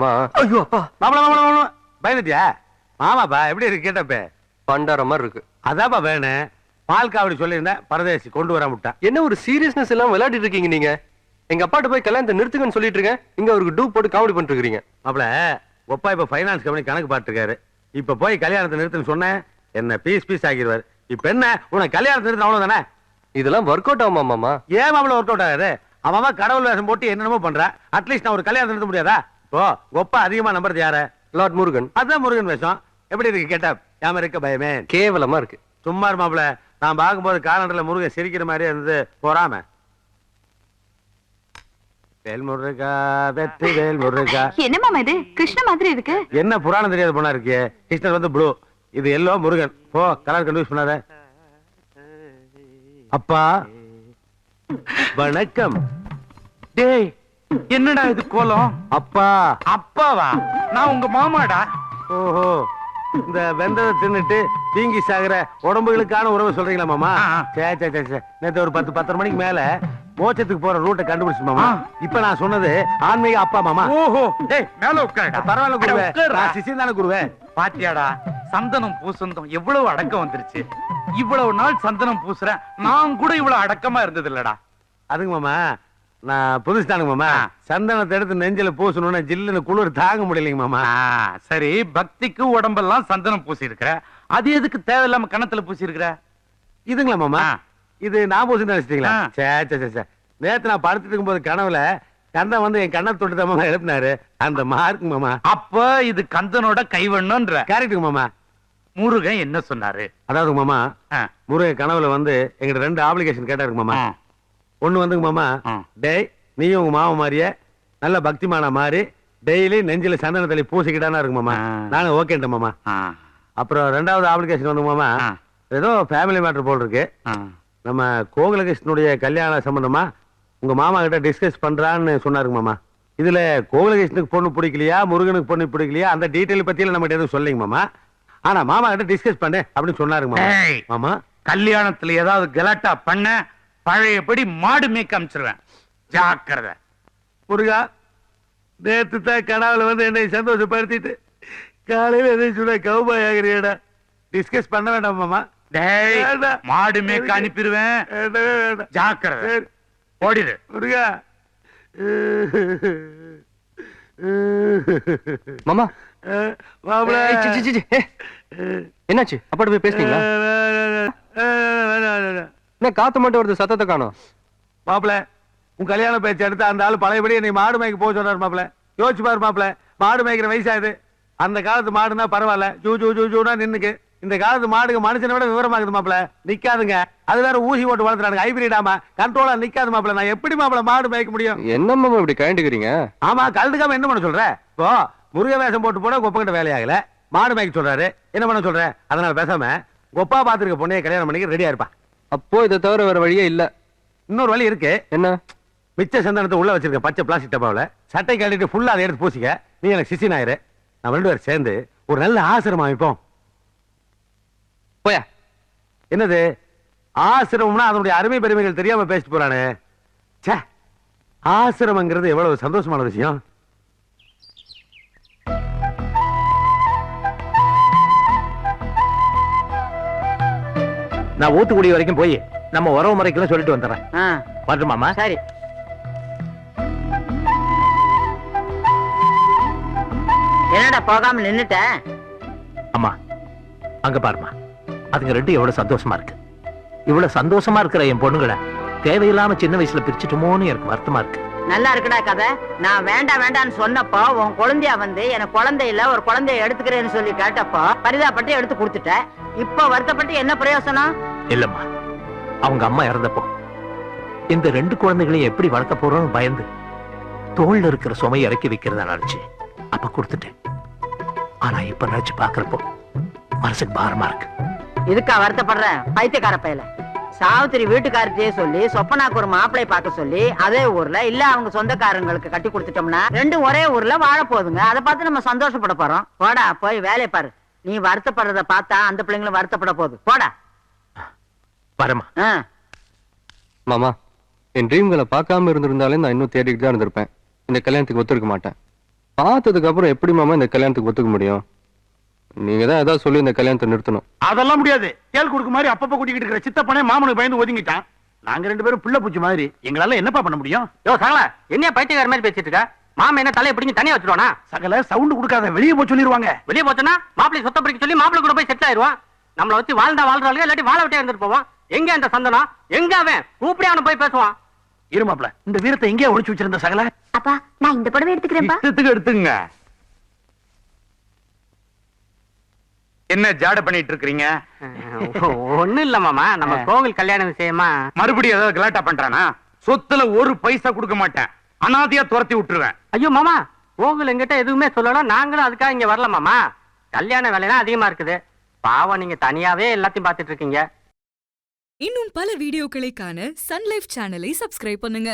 மாமா. ஐயோ அப்பா. மாமா பயந்துட்டியா? மாமாப்பா எப்படி இருக்கு கேட்டப்ப? பண்டார மாதிரி இருக்கு. அதாப்பா வேணும். பால் காவடி சொல்லியிருந்தேன், பரதேசி கொண்டு வர முட்டா. என்ன ஒரு சீரியஸ்னஸ் எல்லாம் விளையாடிட்டு இருக்கீங்க நீங்க? எங்க அப்பாட்ட போய் கல்யாணத்தை நிறுத்துங்கன்னு சொல்லிட்டு இருக்கேன், இங்க அவருக்கு டூ போட்டு காமெடி பண்ணிட்டு இருக்கீங்க. மாப்பிள ஒப்பா இப்ப ஃபைனான்ஸ் கம்பெனி கணக்கு பாத்துருக்காரு. இப்ப போய் கல்யாணத்தை நிறுத்துன்னு சொன்னேன், என்ன பீஸ் ஆகிடுவாரு. இப்ப என்ன உனக்கு கல்யாணத்தை நிறுத்த அவ்வளவுதானே? இதெல்லாம் ஒர்க் அவுட் ஆகுமா மாமா? ஏன் மாப்பிள ஒர்க் அவுட் ஆகுது? அவன் கடவுள் வேஷம் போட்டு என்னென்னமோ பண்ற. அட்லீஸ்ட் நான் ஒரு கல்யாணத்தை நிறுத்த முடியாதா? இப்போ ஒப்பா அதிகமா நம்புறது யார? லார்ட் முருகன். அதான் முருகன் வேஷம். எப்படி இருக்கு கேட்டா? யாம இருக்க பயமே. கேவலமா இருக்கு. சும்மா மாப்பிள, நான் பார்க்கும்போது காலண்டர்ல முருகன் சிரிக்கிற மாதிரியே இருந்தது. போறாம வேல் முருகா வெற்றி வேல் முருகா. என்ன மாமா இது கிருஷ்ண மாதிரி இருக்கு? என்ன புராணம் தெரியாத பொண்ணா இருக்கு? கிருஷ்ணர் வந்து ப்ளூ, இது எல்லோ, முருகன். போ கலர் கன்ஃபியூஸ் பண்ணாத. அப்பா வணக்கம். டேய் என்னடா இது கோலம்? அப்பா. அப்பாவா? நான் உங்க மாமாடா. ஓஹோ, இந்த வெந்ததை தின்னுட்டு வீங்கி சாகுற உடம்புகளுக்கான உறவு சொல்றீங்களா மாமா? நேத்து ஒரு 10-10:30 மணிக்கு மேல மோட்சத்துக்கு போற ரூட்டை கண்டுபிடிச்சு மாமா. இப்ப நான் சொன்னது ஆன்மீக அப்பா மாமா. ஓஹோ, டேய் மேல உட்காருடா. பரவாயில்ல குருவே, நான் சிசியம் தானே குருவே. பாத்தியாடா, சந்தனம் பூசந்தம் எவ்வளவு அடக்கம் வந்துருச்சு. இவ்வளவு நாள் சந்தனம் பூசுறேன், நான் கூட இவ்வளவு அடக்கமா இருந்தது இல்லடா. அதுங்க மாமா, நான் புதுசு தானுங்க மாமா. சந்தனத்தை எடுத்து நெஞ்சில பூசணும்னா ஜில்லுன்னு குளிர் தாங்க முடியலைங்க மாமா. சரி, பக்திக்கு உடம்பெல்லாம் சந்தனம் பூசி இருக்கிற, அது எதுக்கு தேவையில்லாம கணத்துல பூசி இருக்கிற? இதுங்களா மாமா? இது நான் பூசி நினைச்சிட்டீங்களா? சே நேத்து நான் படுத்துட்டு இருக்கும் போது கனவுல கந்தன் வந்து என் கண்ணை தொட்டு தான் மாமா எழுப்பினாரு. அந்த மார்க் மாமா. அப்ப இது கந்தனோட கைவண்ணன்ற. கரெக்டுங்க மாமா. முருகன் என்ன சொன்னாரு? அதாவது மாமா, முருகன் கனவுல வந்து எங்கிட்ட 2 ஆப்ளிகேஷன் கேட்டாருங்க மாமா. ஒண்ணு வந்துங்க மாமா, டேய் நீயும் உங்க மாமா மாதிரியே நல்ல பக்திமானா மாதிரி டெய்லி நெஞ்சில சந்தன தள்ளி பூசிக்கிட்டானா இருக்கு மாமா. நானும் ஓகேன்ட்ட மாமா. அப்புறம் 2வது ஆப்ளிகேஷன் வந்து மாமா, ஏதோ ஃபேமிலி மேட்டர் போல் இருக்கு. நம்ம கோகுலகிருஷ்ணனுடைய கல்யாண சம்பந்தமா உங்க மாமா கிட்ட டிஸ்கஸ் பண்றான்னு சொன்னாருங்க மாமா. இதுல கோகுலகிருஷ்ணனுக்கு பொண்ணு பிடிக்கலையா, முருகனுக்கு பொண்ணு பிடிக்கலையா, அந்த டீட்டெயில் பத்தியில நம்ம எதுவும் சொல்லிங்க மாமா. ஆனா மாமா கிட்ட டிஸ்கஸ் பண்ணு அப்படின்னு சொன்னாருங்க மாமா. மாமா கல்யாணத்துல ஏதாவது கலாட்டா பண்ண பழையபடி மாடு மேய்க்க அமைச்சிருவேன், ஜாக்கிரதை. முருகா, நேத்து தான் கனவுல வந்து என்னை சந்தோஷப்படுத்திட்டு காலையில எதை சொன்ன கவுபாய் ஆகிறியடா. டிஸ்கஸ் பண்ண வேண்டாம் மாமா. மாடு மேய்க்க அனுப்பிடுவேன், ஜாக்கிரதை. ஓடிடு முருகா. மாமா மாப்பிள என்னாச்சு? அப்பாட்ட போய் பேசுனீங்களா? என்ன காத்து மட்டும் வருது, சத்தத்தை காணோம். மாப்பிள உன் கல்யாண பேச்சு எடுத்து அந்த ஆளு பழையபடி என்னை மாடு மேய்க்க போக சொன்னார் மாப்பிள. யோசிச்சு பாரு மாப்பிள, மாடு மேய்க்கிற வயசாகுது. அந்த காலத்து மாடுனா பரவாயில்ல, ஜூ ஜூ ஜூ ஜூனா நின்னுக்கு. இந்த காலத்து மாடுங்க மனுஷனை விட விவரமாக்குது மாப்பிள. நிக்காதுங்க, அது வேற ஊசி போட்டு வளர்த்துறாங்க, ஹைபிரிடாமா. கண்ட்ரோலா நிக்காது மாப்பிள. நான் எப்படி மாப்பிள மாடு மேய்க்க முடியும்? என்ன மாமா இப்படி கழண்டுக்கிறீங்க? ஆமா, கழுதுக்காம என்ன பண்ண சொல்ற? இப்போ முருக வேஷம் போட்டு போட கொப்பகிட்ட வேலையாகல, மாடு மேய்க்க சொல்றாரு, என்ன பண்ண சொல்ற? அதனால பேசாம கொப்பா பாத்துருக்க பொண்ணைய கல்யாணம் பண்ணிக்க ரெடியா இருப்பா. அப்போ இதை தவிர வேற வழியே இல்ல. இன்னொரு வழி இருக்கு. என்ன? மிச்ச சந்தனத்தை உள்ள வச்சிருக்க பச்சை பிளாஸ்டிக் டப்பாவில சட்டை கட்டிட்டு ஃபுல்லா அதை எடுத்து பூசிக்க. நீ எனக்கு சிசின் ஆயிரு, நம்ம 2 பேரும் சேர்ந்து ஒரு நல்ல ஆசிரமம் அமைப்போம். போயா. என்னது ஆசிரமம்னா அதனுடைய அருமை பெருமைகள் தெரியாம பேசிட்டு போறானே. சே, ஆசிரமங்கிறது எவ்வளவு சந்தோஷமான விஷயம். நான் ஊத்துக்குடி வரைக்கும் போய் நம்ம உறவு முறைக்கெல்லாம் சொல்லிட்டு வந்துடுறேன். வரட்டுமாமா? சரி. என்னடா போகாம நின்னுட்ட? அம்மா அங்க பாருமா, அதுங்க 2 எவ்வளவு சந்தோஷமா இருக்கு. இவ்வளவு சந்தோஷமா இருக்கிற என் பொண்ணுங்களை தேவையில்லாம சின்ன வயசுல பிரிச்சுட்டோமோன்னு எனக்கு வருத்தமா இருக்கு. நல்லா இருக்குடா கதை. நான் வேண்டான்னு சொன்னப்போ உன் குழந்தையா வந்து எனக்கு குழந்தை இல்ல, ஒரு குழந்தைய எடுத்துக்கிறேன்னு சொல்லி கேட்டப்போ பரிதாபப்பட்டு எடுத்து கொடுத்துட்ட. இப்ப வருத்தப்பட்டு என்ன பிரயோசனம்? இல்லம்மா, அவங்க அம்மா இறந்தப்போ இந்த 2 குழந்தைகளையும் எப்படி வளர்க்க போறோம்னு பயந்து தோல்ல இருக்கிற சுமையை இறக்கி வைக்கிறதா நினைச்சு அப்ப கொடுத்துட்டேன். ஆனா இப்ப நினைச்சு பாக்குறப்போ மனசுக்கு பாரமா இருக்கு. இதுக்கா வருத்தப்படுற? பைத்தியக்கார பையல. சாவித்திரி வீட்டுக்காரத்தையே சொல்லி சொப்பனாக்கு ஒரு மாப்பிளை பார்க்க சொல்லி அதே ஊர்ல இல்ல அவங்க சொந்தக்காரங்களுக்கு கட்டி கொடுத்துட்டோம்னா 2 ஒரே ஊர்ல வாழ போதுங்க. அதை பார்த்து நம்ம சந்தோஷப்பட போறோம். போடா போய் வேலையை பாரு. நீ வருத்தப்படுறத பார்த்தா அந்த பிள்ளைங்களும் வருத்தப்பட போகுது. போடா. வரமா. மாமா, என் ட்ரீம்களை பார்க்காம இருந்திருந்தாலே நான் இன்னும் தேடிட்டு தான் இருந்திருப்பேன். இந்த கல்யாணத்துக்கு ஒத்துருக்க மாட்டேன். பார்த்ததுக்கு அப்புறம் எப்படி மாமா இந்த கல்யாணத்துக்கு ஒத்துக்க முடியும்? நீங்க தான் ஏதாவது சொல்லி இந்த கல்யாணத்தை நிறுத்தணும். அதெல்லாம் முடியாது. தேல் குடுக்கு மாதிரி அப்பப்ப கூட்டிக்கிட்டு இருக்கிற சித்தப்பனே மாமனுக்கு பயந்து ஒதுங்கிட்டான். நாங்க 2 பேரும் பிள்ளை பூச்சி மாதிரி. எங்களால என்னப்பா பண்ண முடியும்? யோ சகல, என்னைய பைத்தியக்கார மாதிரி பேசிட்டு இருக்க? மாமா என்ன தலையை பிடிங்கி தனியா வச்சிருவானா? சகல சவுண்ட் கொடுக்காத, வெளியே போய் சொல்லிடுவாங்க. வெளியே போச்சுன்னா மாப்பிள்ளை சொத்த பிடிக்க சொல்லி மாப்பிள்ளை கூட போய் செட்டில் ஆயிடுவான். நம்மளை வச்சு வாழ்றாளுங்க, இல்லாட்டி வாழ விட்டே இருந்துட்டு போவான். எங்க அந்த சந்தனம்? எங்க அவன்? கூப்பிடே அவனை போய் பேசுவான். இருமாப்ல, இந்த வீரத்தை எங்கேயா ஒளிச்சு வச்சிருந்த சகல? அப்பா நான் இந்த புடவை எடுத்துக்கிறேன்ப்பா. இஷ்டத்துக்கு எடுத்துங்க. என்ன ஜாட பண்ணிட்டு இருக்கீங்க? ஒண்ணும் இல்ல மாமா, நம்ம கோவில் கல்யாண விஷயமா. மறுபடியும் ஏதாவது கலாட்டா பண்றானா? சொத்துல ஒரு பைசா கொடுக்க மாட்டேன், அனாதையா துரத்தி விட்டுருவேன். ஐயோ மாமா, கோவில் எங்கிட்ட எதுவுமே சொல்லலாம். நாங்களும் அதுக்காக இங்க வரல மாமா. கல்யாண வேலைலாம் அதிகமா இருக்குது. பாவம், நீங்க தனியாவே எல்லாத்தையும் பாத்துட்டு இருக்கீங்க. இன்னும் பல வீடியோக்களை காண சன் லைஃப் சேனலை சப்ஸ்கிரைப் பண்ணுங்க.